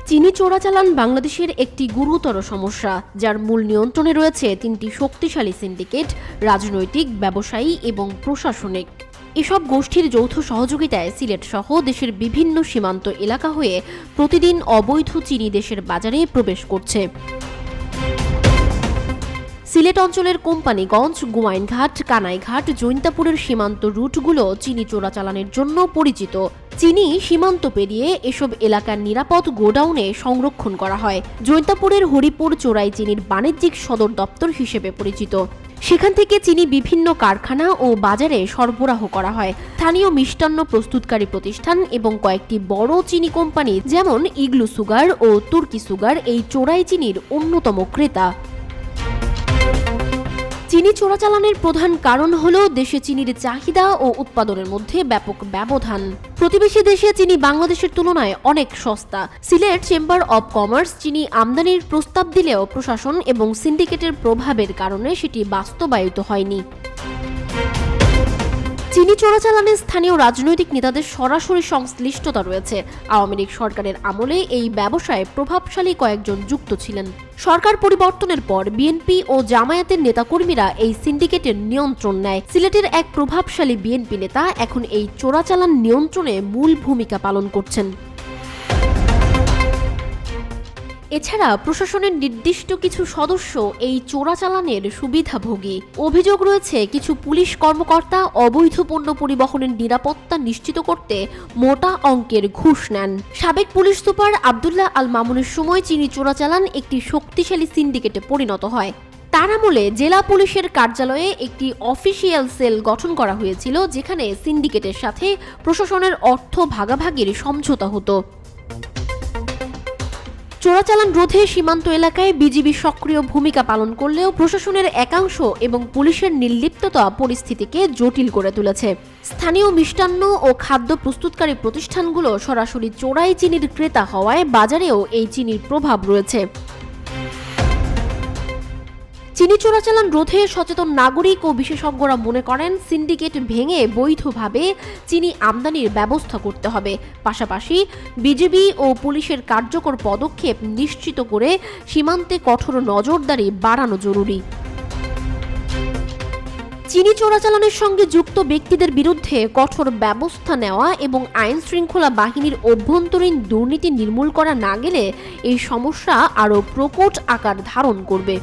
চিনি চোরাচালান বাংলাদেশের একটি গুরুতর সমস্যা, যার মূল নিয়ন্ত্রণে রয়েছে তিনটি শক্তিশালী সিন্ডিকেট, রাজনৈতিক, ব্যবসায়ী এবং প্রশাসনিক। এসব গোষ্ঠীর যৌথ সহযোগিতায় সিলেট সহ দেশের বিভিন্ন সীমান্ত এলাকা হয়ে প্রতিদিন অবৈধ চিনি দেশের বাজারে প্রবেশ করছে। সিলেট অঞ্চলের কোম্পানিগঞ্জ, গোয়াইনঘাট, কানাইঘাট, জৈন্তাপুরের সীমান্ত রুটগুলো চিনি চোরাচালানের জন্য পরিচিত। চিনি সীমান্ত পেরিয়ে এসব এলাকার নিরাপদ গোডাউনে সংরক্ষণ করা হয়। জৈন্তাপুরের হরিপুর চোরাই চিনির বাণিজ্যিক সদর দপ্তর হিসেবে পরিচিত। সেখান থেকে চিনি বিভিন্ন কারখানা ও বাজারে সরবরাহ করা হয়। স্থানীয় মিষ্টান্ন প্রস্তুতকারী প্রতিষ্ঠান এবং কয়েকটি বড় চিনি কোম্পানি যেমন ইগলু সুগার ও তুর্কি সুগার এই চোরাই চিনির অন্যতম ক্রেতা। চিনি চোরাচালানের প্রধান কারণ হল দেশে চিনির চাহিদা ও উৎপাদনের মধ্যে ব্যাপক ব্যবধান। প্রতিবেশী দেশে চিনি বাংলাদেশের তুলনায় অনেক সস্তা। সিলেট চেম্বার অব কমার্স চিনি আমদানির প্রস্তাব দিলেও প্রশাসন এবং সিন্ডিকেটের প্রভাবের কারণে সেটি বাস্তবায়িত হয়নি। চিনি চোরাচালানে স্থানীয় রাজনৈতিক নেতাদের সরাসরি সংশ্লিষ্টতা রয়েছে। আওয়ামী লীগ সরকারের আমলে এই ব্যবসায় প্রভাবশালী কয়েকজন যুক্ত ছিলেন। সরকার পরিবর্তনের পর বিএনপি ও জামায়াতের নেতাকর্মীরা এই সিন্ডিকেটের নিয়ন্ত্রণ নেয়। সিলেটের এক প্রভাবশালী বিএনপি নেতা এখন এই চোরাচালান নিয়ন্ত্রণে মূল ভূমিকা পালন করছেন। এছাড়া প্রশাসনের নির্দিষ্ট কিছু সদস্য এই চোরাচালানের সুবিধাভোগী। অভিযোগ রয়েছে কিছু পুলিশ কর্মকর্তা অবৈধ পণ্য পরিবহনের নিরাপত্তা নিশ্চিত করতে মোটা অঙ্কের ঘুষ নেন। সাবেক পুলিশ সুপার আব্দুল্লাহ আল মামুনের সময় চিনি চোরাচালান একটি শক্তিশালী সিন্ডিকেটে পরিণত হয়। তার আমলে জেলা পুলিশের কার্যালয়ে একটি অফিসিয়াল সেল গঠন করা হয়েছিল, যেখানে সিন্ডিকেটের সাথে প্রশাসনের অর্থ ভাগাভাগির সমঝোতা হতো। চোরাচালান রোধে সীমান্ত এলাকায় বিজিবি সক্রিয় ভূমিকা পালন করলেও প্রশাসনের একাংশ এবং পুলিশের নির্লিপ্ততা পরিস্থিতিকে জটিল করে তুলেছে। স্থানীয় মিষ্টান্ন ও খাদ্য প্রস্তুতকারী প্রতিষ্ঠানগুলো সরাসরি চোরাই চিনির ক্রেতা হওয়ায় বাজারেও এই চিনির প্রভাব রয়েছে। চিনি চোরাচালান রোধে সচেতন নাগরিক ও বিশেষজ্ঞরা মনে করেন সিন্ডিকেট ভেঙে বৈধভাবে চিনি আমদানির ব্যবস্থা করতে হবে। পাশাপাশি বিজিবি ও পুলিশের কার্যকর পদক্ষেপ নিশ্চিত করে সীমান্তে কঠোর নজরদারি বাড়ানো জরুরি। চিনি চোরাচালানের সঙ্গে যুক্ত ব্যক্তিদের বিরুদ্ধে কঠোর ব্যবস্থা নেওয়া এবং আইন শৃঙ্খলা বাহিনীর অভ্যন্তরীণ দুর্নীতি নির্মূল করা না গেলে এই সমস্যা আরও প্রকট আকার ধারণ করবে।